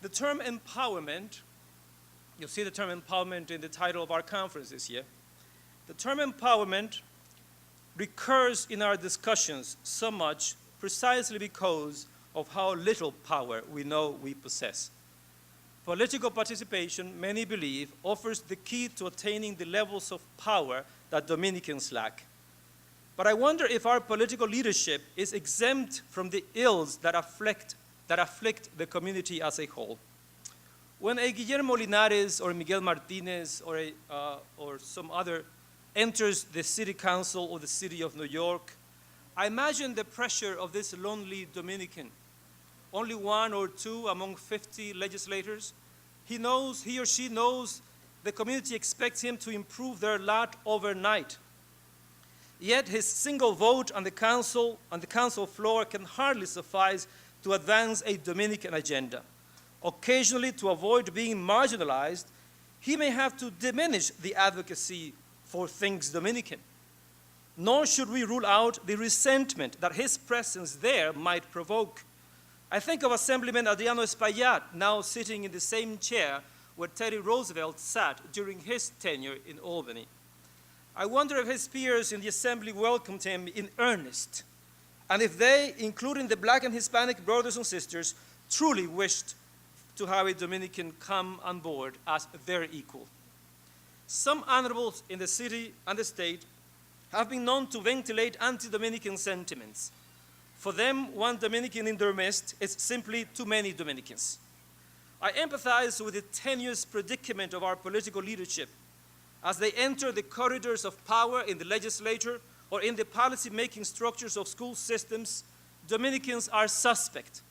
The term empowerment, you'll see the term empowerment in the title of our conference this year. The term empowerment recurs in our discussions so much precisely because of how little power we know we possess. Political participation, many believe, offers the key to attaining the levels of power that Dominicans lack. But I wonder if our political leadership is exempt from the ills that afflict the community as a whole. When a Guillermo Linares or Miguel Martinez or some other enters the city council or the city of New York, I imagine the pressure of this lonely Dominican, only one or two among 50 legislators. He or she knows the community expects him to improve their lot overnight. Yet his single vote on the council floor can hardly suffice to advance a Dominican agenda. Occasionally, to avoid being marginalized, he may have to diminish the advocacy for things Dominican. Nor should we rule out the resentment that his presence there might provoke. I think of Assemblyman Adriano Espaillat, now sitting in the same chair where Teddy Roosevelt sat during his tenure in Albany. I wonder if his peers in the Assembly welcomed him in earnest, and if they, including the Black and Hispanic brothers and sisters, truly wished to have a Dominican come on board as their equal. Some honorables in the city and the state have been known to ventilate anti-Dominican sentiments. For them, one Dominican in their midst is simply too many Dominicans. I empathize with the tenuous predicament of our political leadership as they enter the corridors of power in the legislature or in the policy-making structures of school systems. Dominicans are suspect.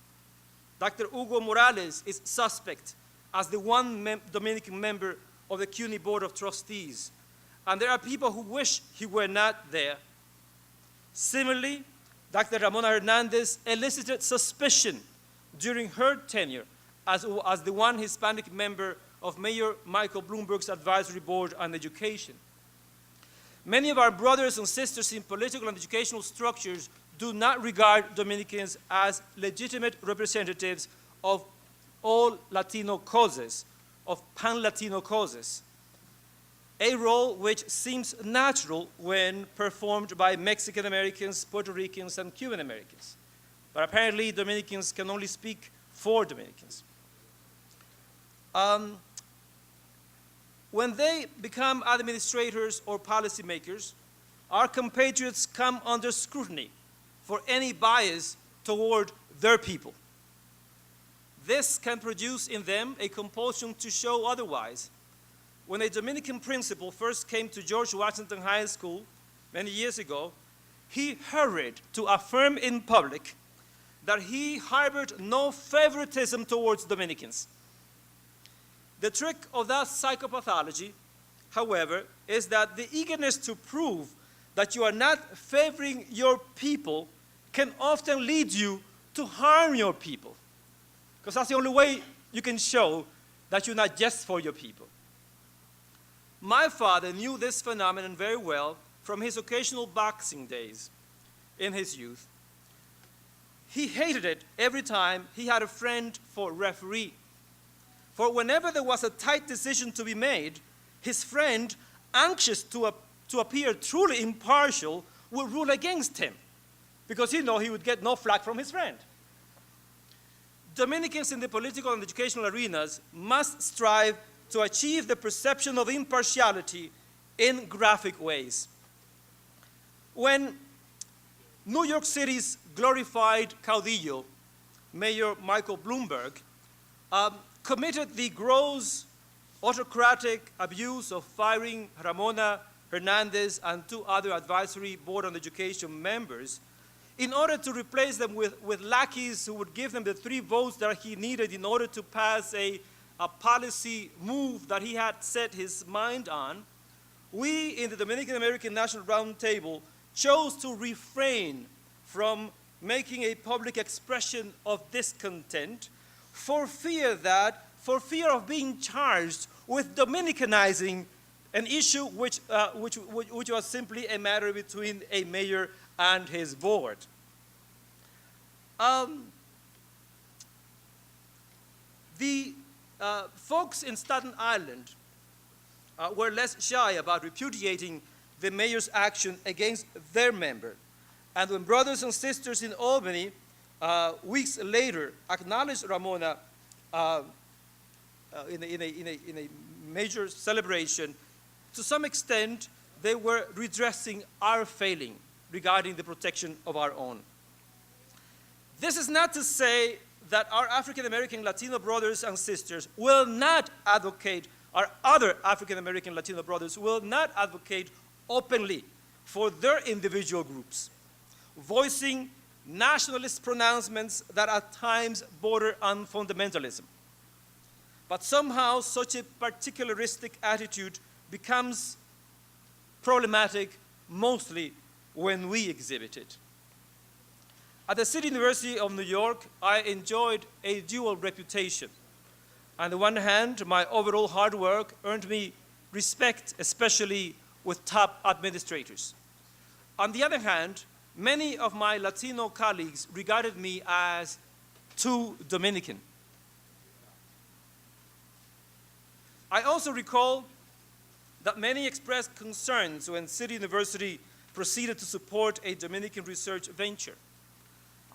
Dr. Hugo Morales is suspect as the one Dominican member of the CUNY Board of Trustees. And there are people who wish he were not there. Similarly, Dr. Ramona Hernandez elicited suspicion during her tenure as the one Hispanic member of Mayor Michael Bloomberg's Advisory Board on Education. Many of our brothers and sisters in political and educational structures do not regard Dominicans as legitimate representatives of all Latino causes, of pan-Latino causes, a role which seems natural when performed by Mexican Americans, Puerto Ricans, and Cuban Americans. But apparently, Dominicans can only speak for Dominicans. When they become administrators or policymakers, our compatriots come under scrutiny for any bias toward their people. This can produce in them a compulsion to show otherwise. When a Dominican principal first came to George Washington High School many years ago, he hurried to affirm in public that he harbored no favoritism towards Dominicans. The trick of that psychopathology, however, is that the eagerness to prove that you are not favoring your people can often lead you to harm your people, because that's the only way you can show that you're not just for your people. My father knew this phenomenon very well from his occasional boxing days in his youth. He hated it every time he had a friend for referee. For whenever there was a tight decision to be made, his friend, anxious to appear truly impartial, would rule against him, because he knew he would get no flack from his friend. Dominicans in the political and educational arenas must strive to achieve the perception of impartiality in graphic ways. When New York City's glorified caudillo, Mayor Michael Bloomberg, committed the gross autocratic abuse of firing Ramona Hernandez and two other advisory board on education members in order to replace them with lackeys who would give them the 3 votes that he needed in order to pass a policy move that he had set his mind on, we in the Dominican American National Roundtable chose to refrain from making a public expression of discontent for fear of being charged with Dominicanizing an issue which was simply a matter between a mayor and his board. The folks in Staten Island were less shy about repudiating the mayor's action against their member. And when brothers and sisters in Albany, weeks later, acknowledged Ramona in a major celebration, to some extent, they were redressing our failing regarding the protection of our own. This is not to say that our African-American Latino brothers and sisters will not advocate, our other African-American Latino brothers will not advocate openly for their individual groups, voicing nationalist pronouncements that at times border on fundamentalism. But somehow such a particularistic attitude becomes problematic mostly when we exhibit it. At the City University of New York, I enjoyed a dual reputation. On the one hand, my overall hard work earned me respect, especially with top administrators. On the other hand, many of my Latino colleagues regarded me as too Dominican. I also recall that many expressed concerns when City University proceeded to support a Dominican research venture.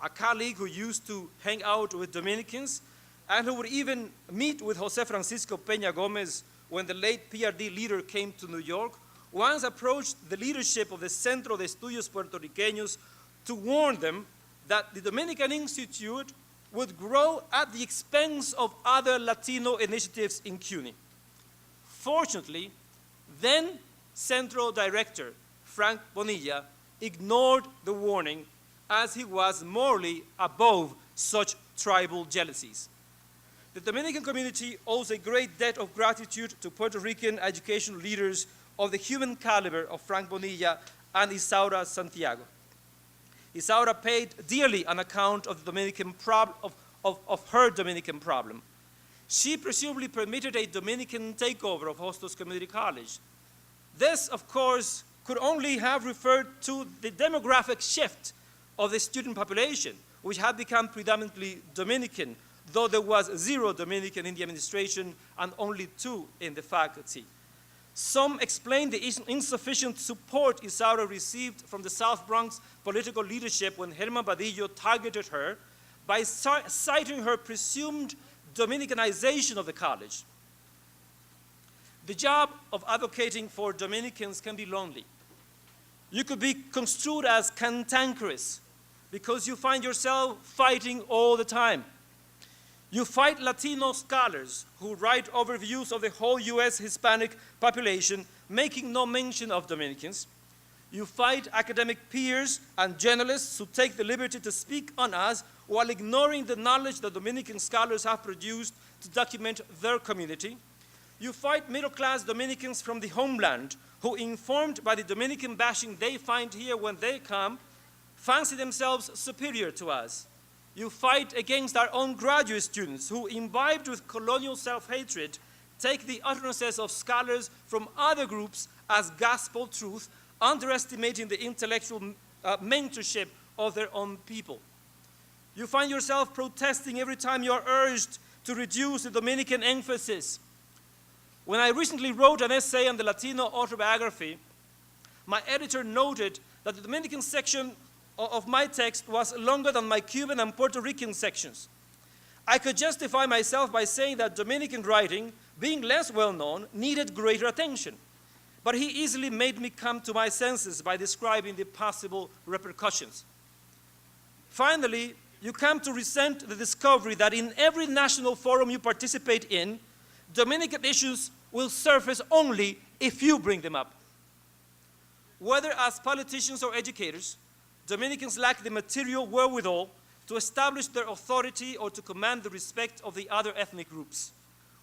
A colleague who used to hang out with Dominicans and who would even meet with Jose Francisco Peña Gomez when the late Ph.D. leader came to New York, once approached the leadership of the Centro de Estudios Puertorriqueños to warn them that the Dominican Institute would grow at the expense of other Latino initiatives in CUNY. Fortunately, then Centro Director Frank Bonilla ignored the warning as he was morally above such tribal jealousies. The Dominican community owes a great debt of gratitude to Puerto Rican educational leaders of the human caliber of Frank Bonilla and Isaura Santiago. Isaura paid dearly on account of the Dominican of her Dominican problem. She presumably permitted a Dominican takeover of Hostos Community College. This, of course, could only have referred to the demographic shift of the student population, which had become predominantly Dominican, though there was 0 Dominican in the administration and only 2 in the faculty. Some explain the insufficient support Isaura received from the South Bronx political leadership when Herman Badillo targeted her by citing her presumed Dominicanization of the college. The job of advocating for Dominicans can be lonely. You could be construed as cantankerous because you find yourself fighting all the time. You fight Latino scholars who write overviews of the whole US Hispanic population, making no mention of Dominicans. You fight academic peers and journalists who take the liberty to speak on us while ignoring the knowledge that Dominican scholars have produced to document their community. You fight middle-class Dominicans from the homeland who, informed by the Dominican bashing they find here when they come, fancy themselves superior to us. You fight against our own graduate students who, imbibed with colonial self-hatred, take the utterances of scholars from other groups as gospel truth, underestimating the intellectual mentorship of their own people. You find yourself protesting every time you are urged to reduce the Dominican emphasis. When I recently wrote an essay on the Latino autobiography, my editor noted that the Dominican section of my text was longer than my Cuban and Puerto Rican sections. I could justify myself by saying that Dominican writing, being less well-known, needed greater attention. But he easily made me come to my senses by describing the possible repercussions. Finally, you come to resent the discovery that in every national forum you participate in, Dominican issues will surface only if you bring them up. Whether as politicians or educators, Dominicans lack the material wherewithal to establish their authority or to command the respect of the other ethnic groups.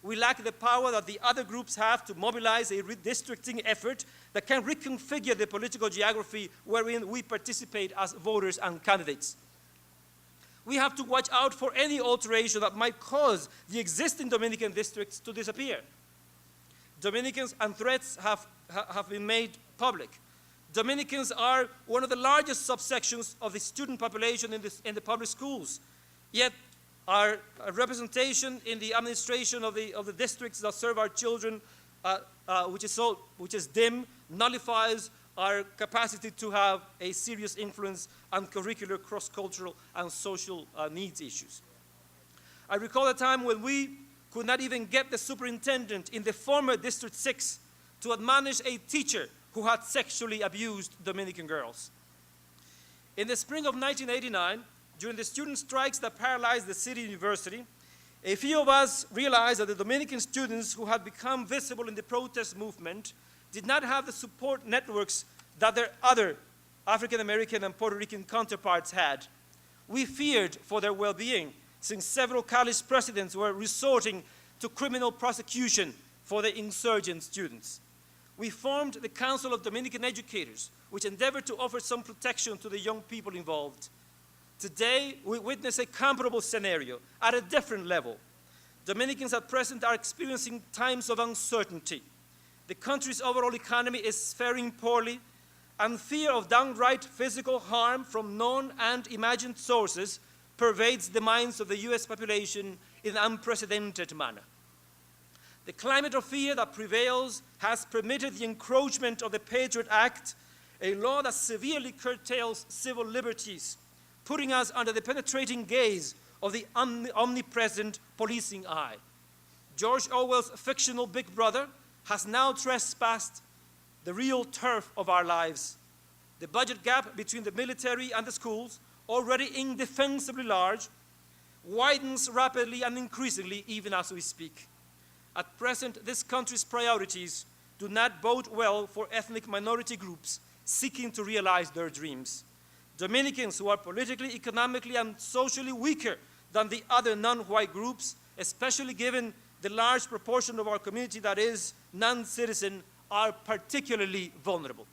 We lack the power that the other groups have to mobilize a redistricting effort that can reconfigure the political geography wherein we participate as voters and candidates. We have to watch out for any alteration that might cause the existing Dominican districts to disappear. Dominicans and threats have been made public. Dominicans are one of the largest subsections of the student population in the public schools. Yet, Our representation in the administration of the districts that serve our children, which is dim, nullifies our capacity to have a serious influence on curricular, cross-cultural, and social needs issues. I recall a time when we could not even get the superintendent in the former District 6 to admonish a teacher who had sexually abused Dominican girls. In the spring of 1989, during the student strikes that paralyzed the city university, a few of us realized that the Dominican students who had become visible in the protest movement did not have the support networks that their other African American and Puerto Rican counterparts had. We feared for their well-being, since several college presidents were resorting to criminal prosecution for the insurgent students. We formed the Council of Dominican Educators, which endeavored to offer some protection to the young people involved. Today, we witness a comparable scenario at a different level. Dominicans at present are experiencing times of uncertainty. The country's overall economy is faring poorly, and fear of downright physical harm from known and imagined sources pervades the minds of the US population in an unprecedented manner. The climate of fear that prevails has permitted the encroachment of the Patriot Act, a law that severely curtails civil liberties, putting us under the penetrating gaze of the omnipresent policing eye. George Orwell's fictional Big Brother has now trespassed the real turf of our lives. The budget gap between the military and the schools, already indefensibly large, widens rapidly and increasingly even as we speak. At present, this country's priorities do not bode well for ethnic minority groups seeking to realize their dreams. Dominicans who are politically, economically, and socially weaker than the other non-white groups, especially given the large proportion of our community that is non-citizen, are particularly vulnerable.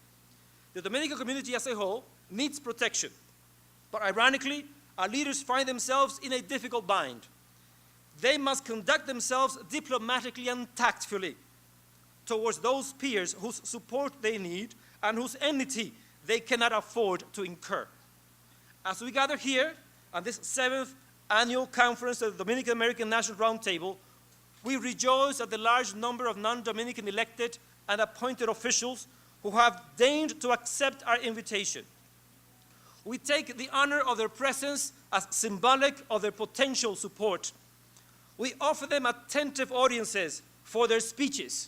The Dominican community as a whole needs protection, but ironically, our leaders find themselves in a difficult bind. They must conduct themselves diplomatically and tactfully towards those peers whose support they need and whose enmity they cannot afford to incur. As we gather here on this 7th annual conference of the Dominican American National Roundtable, we rejoice at the large number of non-Dominican elected and appointed officials who have deigned to accept our invitation. We take the honor of their presence as symbolic of their potential support. We offer them attentive audiences for their speeches,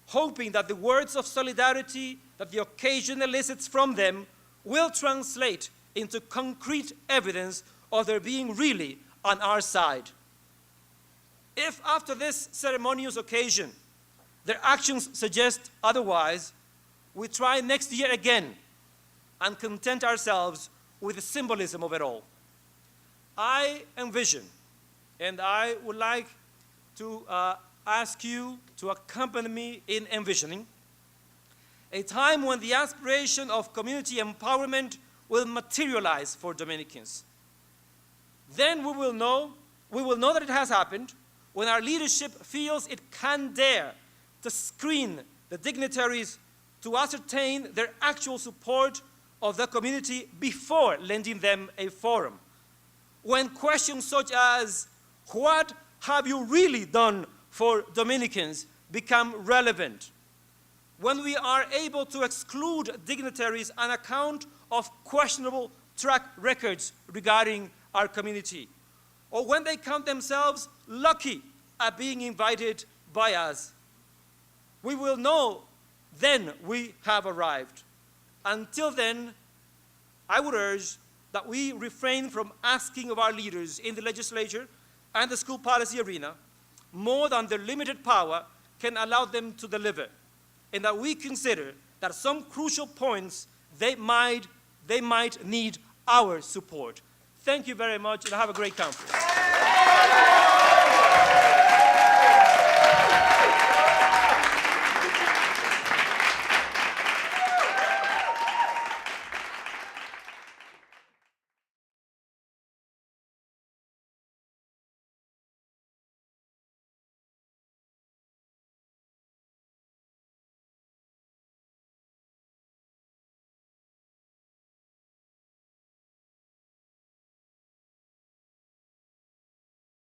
hoping that the words of solidarity that the occasion elicits from them will translate into concrete evidence of their being really on our side. If after this ceremonious occasion their actions suggest otherwise, we try next year again and content ourselves with the symbolism of it all. I envision, and I would like to ask you to accompany me in envisioning, a time when the aspiration of community empowerment will materialize for Dominicans. Then we will know that it has happened when our leadership feels it can dare to screen the dignitaries to ascertain their actual support of the community before lending them a forum. When questions such as, what have you really done for Dominicans, become relevant. When we are able to exclude dignitaries on account of questionable track records regarding our community, or when they count themselves lucky at being invited by us, we will know then we have arrived. Until then, I would urge that we refrain from asking of our leaders in the legislature and the school policy arena more than their limited power can allow them to deliver, and that we consider that some crucial points they might need our support. Thank you very much, and have a great conference.